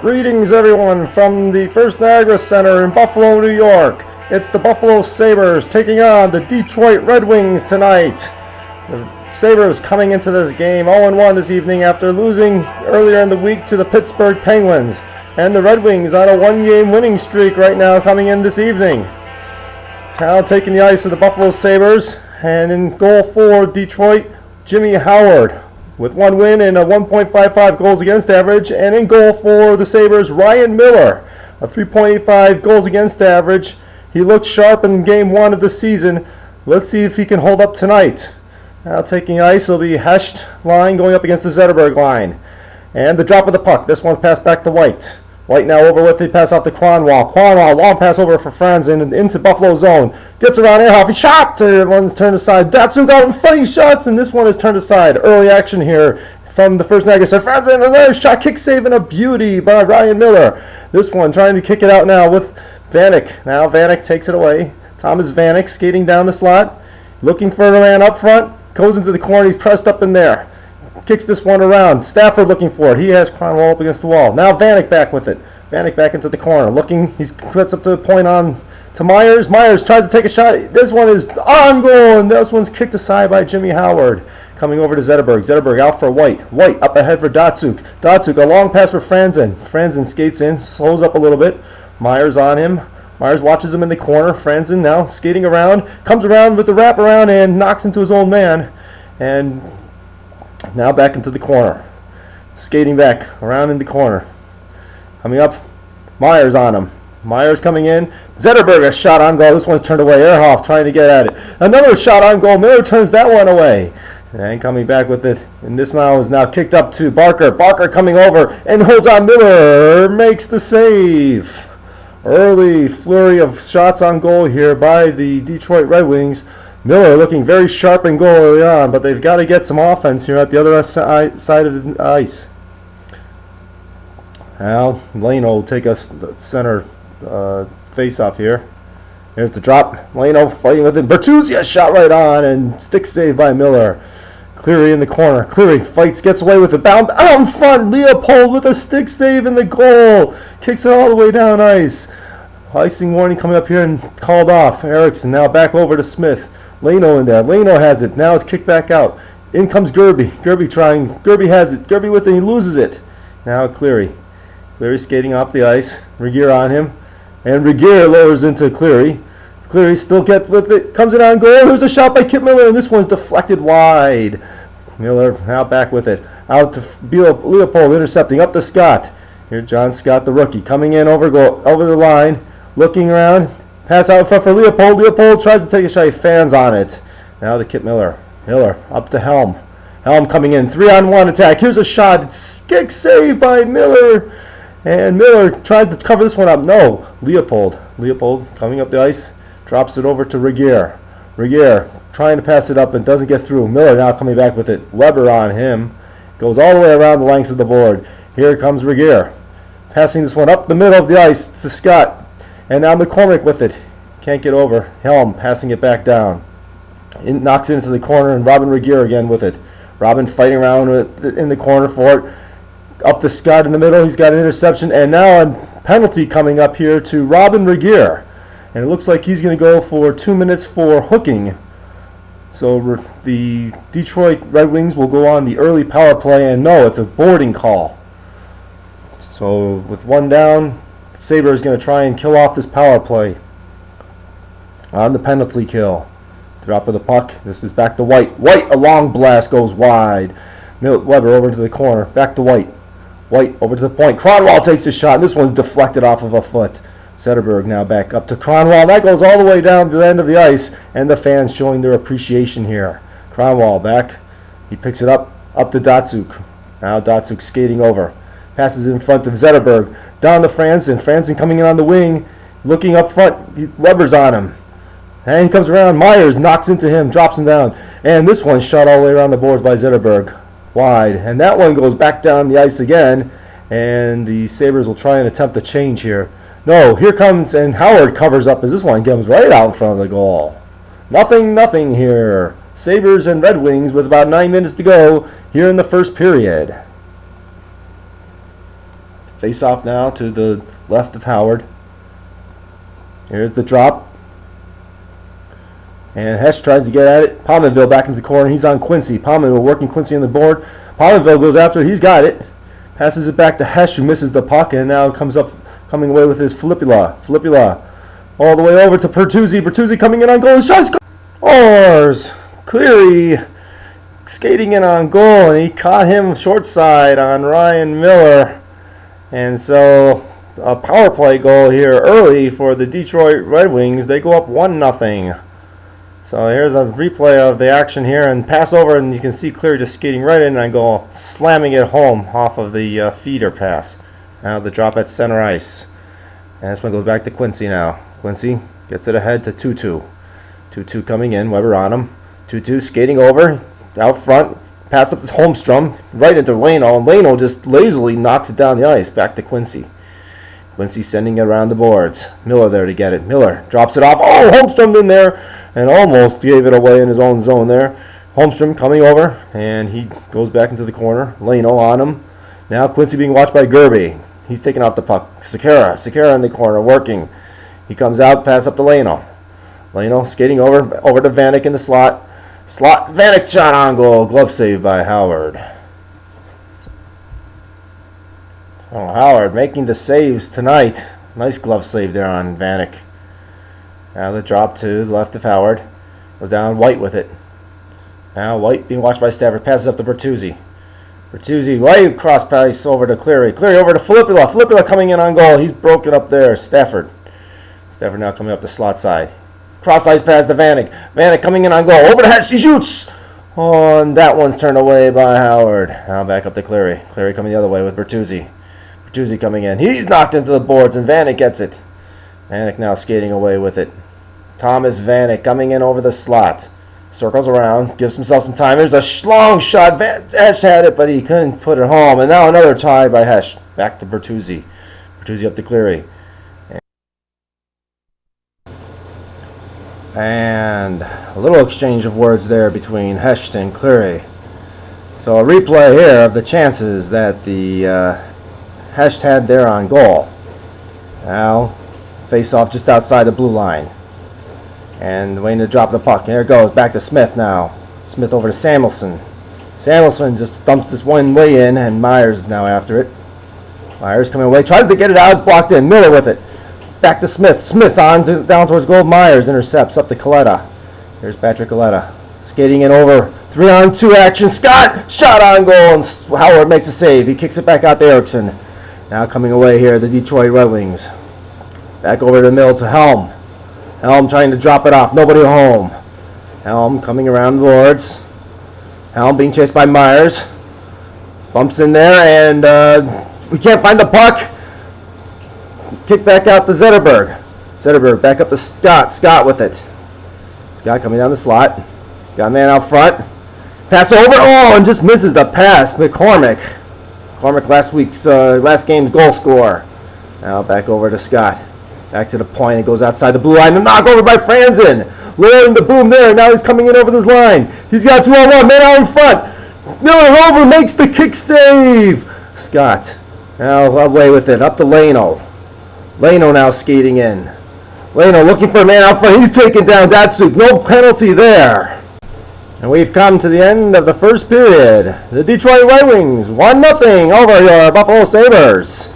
Greetings everyone from the First Niagara Center in Buffalo, New York. It's the Buffalo Sabres taking on the Detroit Red Wings tonight. The Sabres coming into this game 0-1 this evening after losing earlier in the week to the Pittsburgh Penguins. And the Red Wings on a one-game winning streak right now coming in this evening. Now taking the ice of the Buffalo Sabres, and in goal for Detroit, Jimmy Howard, with one win and a 1.55 goals against average. And in goal for the Sabres, Ryan Miller, a 3.85 goals against average. He looked sharp in game one of the season. Let's see if he can hold up tonight. Now taking ice will be Hesht line going up against the Zetterberg line. And the drop of the puck. This one's passed back to White. White now over with it, pass off to Kronwall. Kronwall, long pass over for Franzen into Buffalo zone. Gets around Ehrhoff, he shot! One's turned aside. Dazzle got in front, he shots, and this one is turned aside. Early action here from the First Niagara Center. Franzen, another shot, kick save, and a beauty by Ryan Miller. This one trying to kick it out now with Vanek. Now Vanek takes it away. Thomas Vanek skating down the slot, looking for a man up front. Goes into the corner, he's pressed up in there. Kicks this one around. Stafford looking for it. He has Kronwall up against the wall. Now Vanek back with it. Vanek back into the corner. Looking, he puts up the point on to Myers. Myers tries to take a shot. This one is on goal, and this one's kicked aside by Jimmy Howard. Coming over to Zetterberg. Zetterberg out for White. White up ahead for Datsuk. Datsuk, a long pass for Franzen. Franzen skates in, slows up a little bit. Myers on him. Myers watches him in the corner. Franzen now skating around. Comes around with the wraparound and knocks into his own man. And now back into the corner. Skating back around in the corner. Coming up, Myers on him. Myers coming in. Zetterberg, a shot on goal. This one's turned away. Ehrhoff trying to get at it. Another shot on goal. Miller turns that one away. And coming back with it. And this one is now kicked up to Barker. Barker coming over and holds on. Miller makes the save. Early flurry of shots on goal here by the Detroit Red Wings. Miller looking very sharp in goal early on, but they've got to get some offense here at the other side of the ice. Now Leno will take us center face-off here. There's the drop. Leno fighting with it. Bertuzzi, a shot right on, and stick save by Miller. Cleary in the corner. Cleary fights, gets away with it. Bound out in front. Leopold with a stick save in the goal. Kicks it all the way down ice. Icing warning coming up here and called off. Erickson now back over to Smith. Leno in there. Leno has it. Now it's kicked back out. In comes Gerby. Gerby trying. Gerby has it. Gerby with it. He loses it. Now Cleary. Cleary skating off the ice. Regier on him. And Regier lowers into Cleary. Cleary still gets with it. Comes in on goal. There's a shot by Kip Miller, and this one's deflected wide. Miller now back with it. Out to Leopold intercepting. Up to Scott. Here John Scott, the rookie, coming in over the line. Looking around. Pass out in front for Leopold. Leopold tries to take a shot. He fans on it. Now to Kip Miller. Miller up to Helm. Helm coming in. 3-on-1 attack. Here's a shot. Kick save by Miller. And Miller tries to cover this one up. No. Leopold. Leopold coming up the ice. Drops it over to Regier. Regier trying to pass it up and doesn't get through. Miller now coming back with it. Weber on him. Goes all the way around the lengths of the board. Here comes Regier. Passing this one up the middle of the ice to Scott. And now McCormick with it. Can't get over. Helm passing it back down. Knocks it into the corner, and Robin Regier again with it. Robin fighting around in the corner for it. Up to Scott in the middle. He's got an interception. And now a penalty coming up here to Robin Regier. And it looks like he's going to go for 2 minutes for hooking. So the Detroit Red Wings will go on the early power play. And no, it's a boarding call. So with one down, Sabre is going to try and kill off this power play on the penalty kill. Drop of the puck. This is back to White. White, a long blast goes wide. Weber over into the corner. Back to White. White over to the point. Kronwall takes a shot. This one's deflected off of a foot. Zetterberg now back up to Kronwall. That goes all the way down to the end of the ice, and the fans showing their appreciation here. Kronwall back. He picks it up to Datsuk. Now Datsuk skating over. Passes in front of Zetterberg. Down to Franzen. Franzen coming in on the wing. Looking up front. Weber's on him. And he comes around. Myers knocks into him. Drops him down. And this one shot all the way around the boards by Zetterberg. wide. And that one goes back down the ice again. And the Sabres will try and attempt a change here. No, here comes, and Howard covers up as this one comes right out in front of the goal. Nothing here. Sabres and Red Wings with about 9 minutes to go here in the first period. Face off now to the left of Howard. Here's the drop. And Hesh tries to get at it. Pominville back into the corner. He's on Quincy. Pominville working Quincy on the board. Pominville goes after it. He's got it. Passes it back to Hesh, who misses the puck, and now coming away with his Filipula. All the way over to Bertuzzi. Bertuzzi coming in on goal. Shots. Oars. Cleary skating in on goal, and he caught him short side on Ryan Miller. And so a power play goal here early for the Detroit Red Wings. They go up 1-0. So here's a replay of the action here, and pass over, and you can see Cleary just skating right in and goal, slamming it home off of the feeder pass. Now the drop at center ice. And this one goes back to Quincy now. Quincy gets it ahead to 2-2. 2-2 coming in, Weber on him. 2-2 skating over, out front, pass up to Holmstrom, right into Leno, and Leno just lazily knocks it down the ice, back to Quincy. Quincy sending it around the boards. Miller there to get it. Miller drops it off. Oh, Holmstrom in there, and almost gave it away in his own zone there. Holmstrom coming over, and he goes back into the corner. Leno on him. Now Quincy being watched by Gerby. He's taking out the puck. Sekera in the corner, working. He comes out, pass up to Leno. Leno skating over to Vanek in the slot. Vanek shot on goal. Glove save by Howard. Oh, Howard making the saves tonight. Nice glove save there on Vanek. Now the drop to the left of Howard. Goes down White with it. Now White being watched by Stafford. Passes up to Bertuzzi. Bertuzzi right across pass over to Cleary. Cleary over to Filipula. Filipula coming in on goal. He's broken up there. Stafford now coming up the slot side. Cross ice pass to Vanek. Vanek coming in on goal. Over to Hesh. He shoots. Oh, and that one's turned away by Howard. Now back up to Cleary. Cleary coming the other way with Bertuzzi. Bertuzzi coming in. He's knocked into the boards, and Vanek gets it. Vanek now skating away with it. Thomas Vanek coming in over the slot. Circles around. Gives himself some time. There's a long shot. Hesh had it, but he couldn't put it home. And now another tie by Hesh. Back to Bertuzzi. Bertuzzi up to Cleary. And a little exchange of words there between Hesh and Cleary. So a replay here of the chances that the Hesh had there on goal. Now face off just outside the blue line. And waiting to drop the puck. There it goes. Back to Smith now. Smith over to Samuelson. Samuelson just dumps this one way in, and Myers now after it. Myers coming away. Tries to get it out. It's blocked in. Miller with it. Back to Smith. Smith down towards goal. Myers intercepts up to Coletta. Here's Patrick Coletta. Skating it over. 3-on-2 action. Scott! Shot on goal, and Howard makes a save. He kicks it back out to Erickson. Now coming away here, the Detroit Red Wings. Back over the middle to Helm. Helm trying to drop it off. Nobody home. Helm coming around the boards. Helm being chased by Myers. Bumps in there, and we can't find the puck. Kick back out to Zetterberg. Zetterberg back up to Scott. Scott with it. Scott coming down the slot. He's got a man out front. Pass over. Oh, and just misses the pass. McCormick. McCormick last game's goal scorer. Now back over to Scott. Back to the point. It goes outside the blue line. The knock over by Franzen. Lowering the boom there. Now he's coming in over this line. He's got 2-on-1. Man out in front. Miller over makes the kick save. Scott now away with it. Up to Leno. Leno now skating in. Leno looking for a man out front. He's taken down Datsuk. No penalty there. And we've come to the end of the first period. The Detroit Red Wings 1-0 over your Buffalo Sabres.